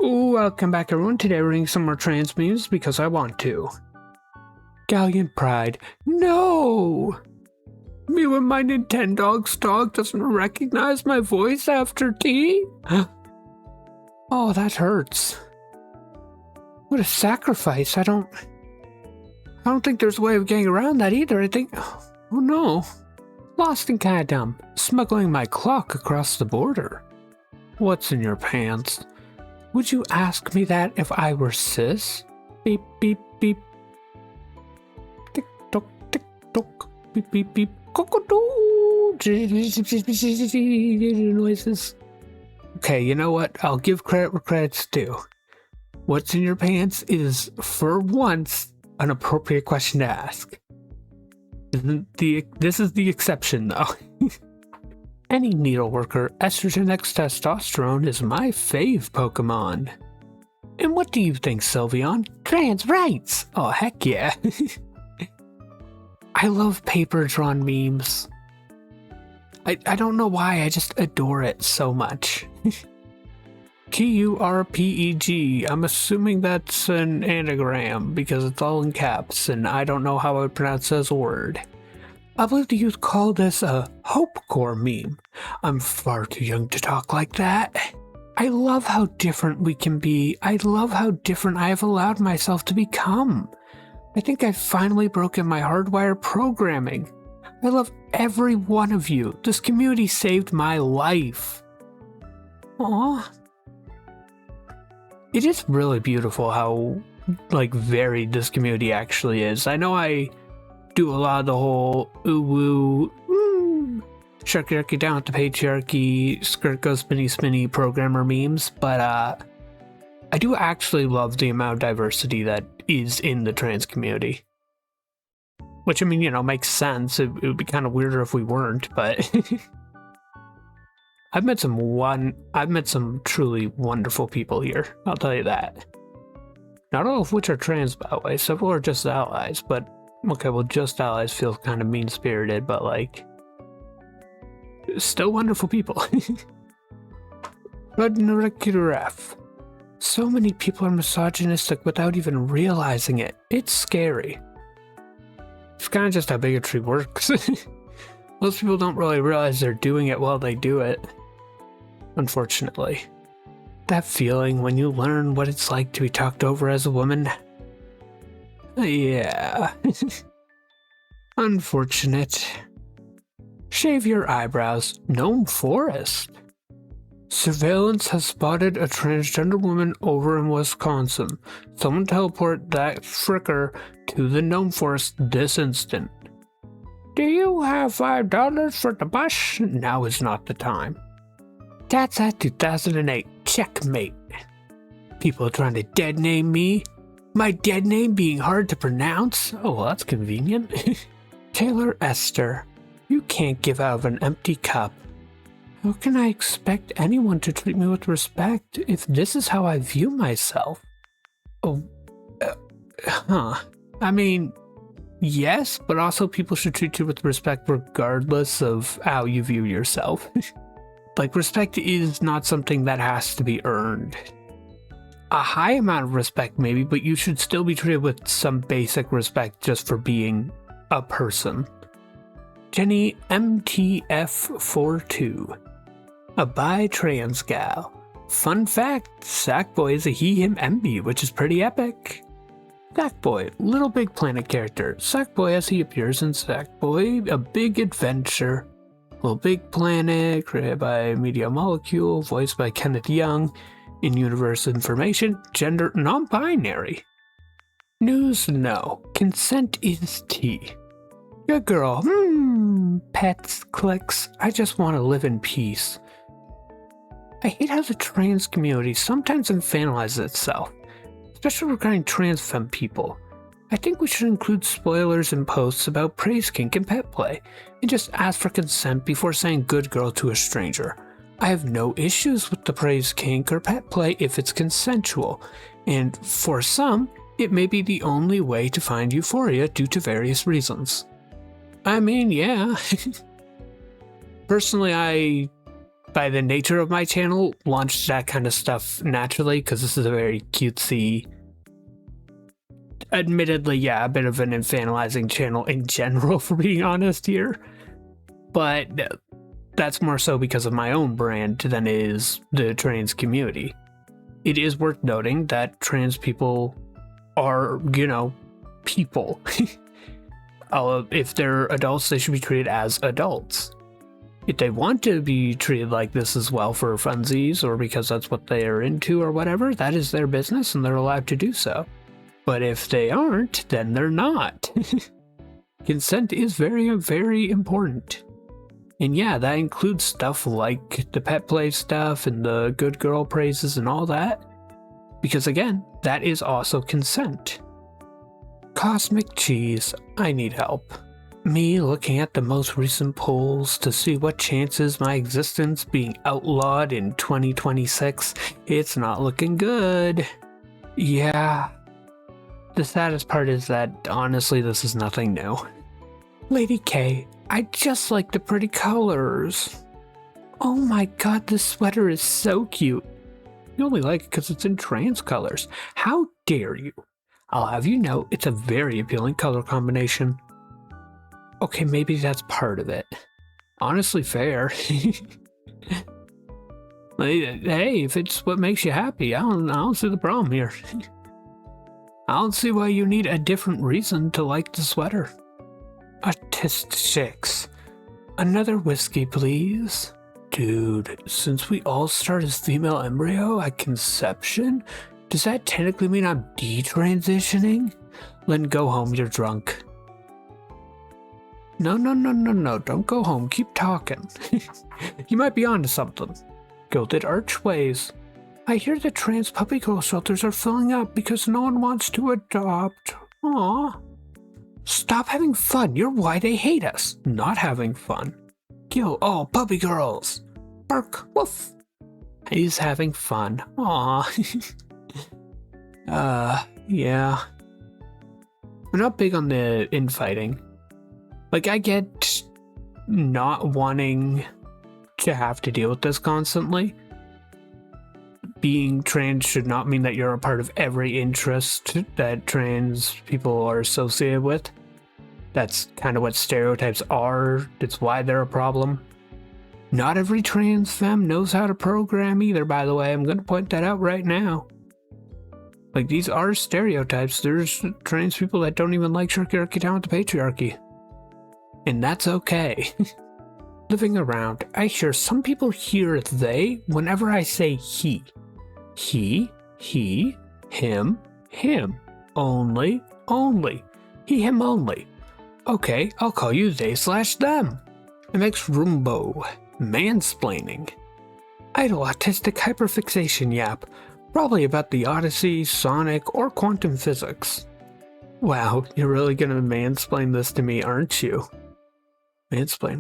Welcome back everyone. Today we're reading some more trans memes because I want to. Gallant Pride. No! Me when my Nintendog's dog doesn't recognize my voice after tea? Oh, that hurts. What a sacrifice. I don't think there's a way of getting around that either. I think... Oh no. Lost and kinda dumb. Smuggling my clock across the border. What's in your pants? Would you ask me that if I were cis? Beep, beep, beep. Tick-tock, tick-tock. Beep, beep, beep. Cockatoo. Noises. Okay, you know what? I'll give credit where credit's due. What's in your pants is, for once, an appropriate question to ask. This is the exception, though. Any needleworker, estrogen x testosterone is my fave Pokemon. And what do you think, Sylveon? Trans rights! Oh, heck yeah. I love paper-drawn memes. I don't know why, I just adore it so much. Turpeg, I'm assuming that's an anagram because it's all in caps and I don't know how I would pronounce this word. I believe you'd call this a hopecore meme. I'm far too young to talk like that. I love how different we can be. I love how different I have allowed myself to become. I think I've finally broken my hardwire programming. I love every one of you. This community saved my life. Aww. It is really beautiful how, varied this community actually is. I know I do a lot of the whole ooh-woo, sharky down with the patriarchy, skirt goes spinny spinny programmer memes, but I do actually love the amount of diversity that is in the trans community. Which, I mean, makes sense. It would be kind of weirder if we weren't, but... I've met some truly wonderful people here, I'll tell you that. Not all of which are trans, by the way. Several are just allies, but... Okay, well, just allies feels kind of mean-spirited, but, still wonderful people. F. So many people are misogynistic without even realizing it. It's scary. It's kind of just how bigotry works. Most people don't really realize they're doing it while they do it. Unfortunately. That feeling when you learn what it's like to be talked over as a woman. Yeah. Unfortunate. Shave your eyebrows. Gnome Forest. Surveillance has spotted a transgender woman over in Wisconsin. Someone teleport that fricker to the Gnome Forest this instant. Do you have $5 for the bus? Now is not the time. That's at 2008. Checkmate. People are trying to dead name me. My dead name being hard to pronounce? Oh, well, that's convenient. Taylor Esther. You can't give out of an empty cup. How can I expect anyone to treat me with respect if this is how I view myself? Oh, I mean, yes, but also people should treat you with respect regardless of how you view yourself. Respect is not something that has to be earned. A high amount of respect maybe, but you should still be treated with some basic respect just for being a person. Jenny MTF42. A bi-trans gal. Fun fact, Sackboy is a he-him MB, which is pretty epic. Sackboy, Little Big Planet character. Sackboy as he appears in Sackboy, A Big Adventure. Little Big Planet, created by Media Molecule, voiced by Kenneth Young. In-universe information, gender non-binary. News no. Consent is tea. Good girl. Pets, clicks. I just want to live in peace. I hate how the trans community sometimes infantilizes itself, especially regarding trans femme people. I think we should include spoilers in posts about praise kink and pet play, and just ask for consent before saying good girl to a stranger. I have no issues with the praise kink or pet play if it's consensual, and for some, it may be the only way to find euphoria due to various reasons. I mean, yeah. Personally, I by the nature of my channel, launched that kind of stuff naturally, because this is a very cutesy, admittedly, yeah, a bit of an infantilizing channel in general, for being honest here. But that's more so because of my own brand than it is the trans community. It is worth noting that trans people are, you know, people. If they're adults, they should be treated as adults. If they want to be treated like this as well for funsies or because that's what they are into or whatever, that is their business and they're allowed to do so. But if they aren't, then they're not. Consent is very, very important. And yeah, that includes stuff like the pet play stuff and the good girl praises and all that. Because again, that is also consent. Cosmic cheese, I need help. Me looking at the most recent polls to see what chances my existence being outlawed in 2026, it's not looking good. Yeah. The saddest part is that, honestly, this is nothing new. Lady K, I just like the pretty colors. Oh my god, this sweater is so cute. You only like it because it's in trans colors. How dare you? I'll have you know, it's a very appealing color combination. Okay, maybe that's part of it. Honestly, fair. Hey, if it's what makes you happy, I don't see the problem here. I don't see why you need a different reason to like the sweater. Artist 6. Another whiskey, please. Dude, since we all start as female embryo at conception, does that technically mean I'm detransitioning? Then go home, you're drunk. No, don't go home, keep talking. You might be onto something. Gilded archways. I hear the trans puppy girl shelters are filling up because no one wants to adopt. Aww. Stop having fun, you're why they hate us. Not having fun. Kill all puppy girls. Bark, woof. He's having fun. Aww. Yeah. I'm not big on the infighting. Like, I get not wanting to have to deal with this constantly. Being trans should not mean that you're a part of every interest that trans people are associated with. That's kind of what stereotypes are. It's why they're a problem. Not every trans femme knows how to program either, by the way. I'm going to point that out right now. Like, these are stereotypes. There's trans people that don't even like shirky down with the patriarchy. And that's okay. Living around, I hear some people hear they whenever I say he. He, him, only, he, him only. Okay, I'll call you they/them. MX Rumbo, mansplaining. Idle autistic hyperfixation yap, probably about the Odyssey, Sonic, or quantum physics. Wow, you're really gonna mansplain this to me, aren't you? Mansplain,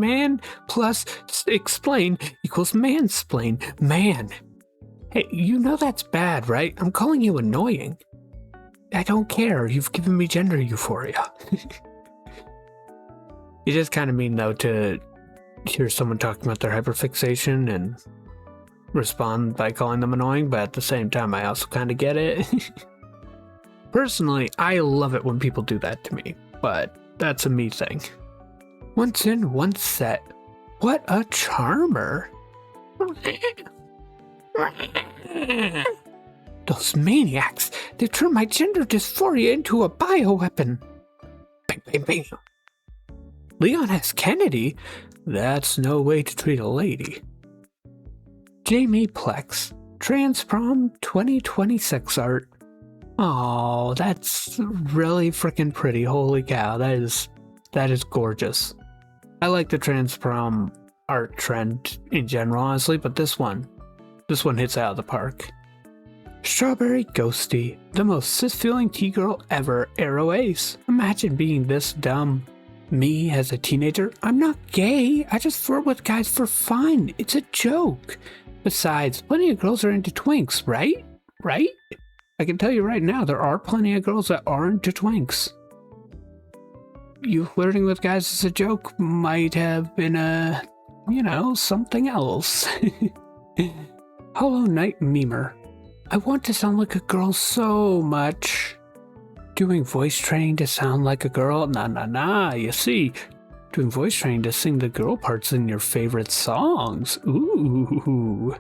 man, plus explain equals mansplain, man. Hey, you know that's bad, right? I'm calling you annoying. I don't care, you've given me gender euphoria. It is kind of mean, though, to hear someone talking about their hyperfixation and respond by calling them annoying, but at the same time, I also kind of get it. Personally, I love it when people do that to me, but that's a me thing. Once in, once set. What a charmer. Those maniacs, they turned my gender dysphoria into a bioweapon. Bang, bang, bang. Leon S. Kennedy? That's no way to treat a lady. Jamie Plex, Trans Prom 2026 art. Oh, that's really freaking pretty. Holy cow, that is gorgeous. I like the trans prom art trend in general, honestly, but this one hits out of the park. Strawberry Ghosty, the most cis-feeling T-girl ever, Arrow Ace. Imagine being this dumb. Me as a teenager, I'm not gay, I just flirt with guys for fun. It's a joke. Besides, plenty of girls are into twinks, right? Right? I can tell you right now, there are plenty of girls that are into twinks. you flirting with guys as a joke might have been something else. Hollow Knight Memer. I want to sound like a girl so much. Doing voice training to sound like a girl? Nah. You see, doing voice training to sing the girl parts in your favorite songs. Ooh.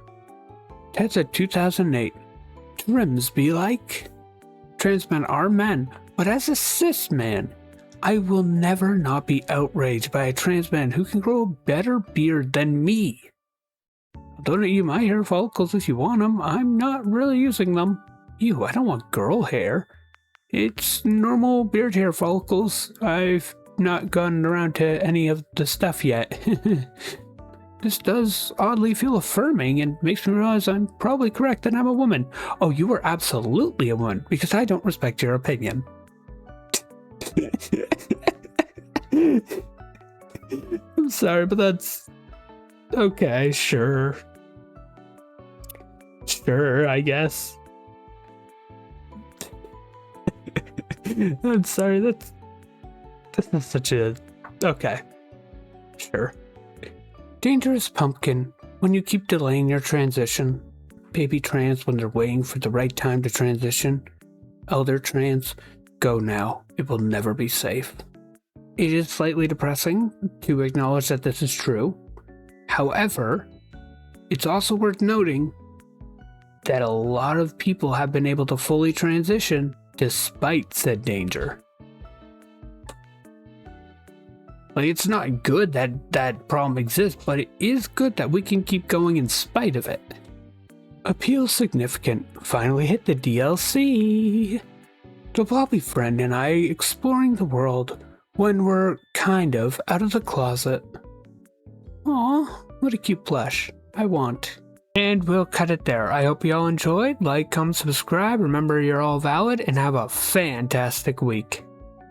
That's a 2008. Trims be like. Trans men are men, but as a cis man, I will never not be outraged by a trans man who can grow a better beard than me. I'll donate you my hair follicles if you want them. I'm not really using them. Ew, I don't want girl hair. It's normal beard hair follicles. I've not gotten around to any of the stuff yet. This does oddly feel affirming and makes me realize I'm probably correct that I'm a woman. Oh, you are absolutely a woman, because I don't respect your opinion. I'm sorry, but that's... Okay, sure. Sure, I guess. I'm sorry, that's not such a... Okay. Sure. Dangerous pumpkin, when you keep delaying your transition. Baby trans when they're waiting for the right time to transition. Elder trans, go now. It will never be safe. It is slightly depressing to acknowledge that this is true. However, it's also worth noting that a lot of people have been able to fully transition despite said danger. Like, it's not good that that problem exists, but it is good that we can keep going in spite of it. Appeal significant. Finally hit the DLC. The Blobby friend and I exploring the world when we're kind of out of the closet. Aw, what a cute plush. I want. And we'll cut it there. I hope you all enjoyed. Like, comment, subscribe. Remember, you're all valid, and have a fantastic week.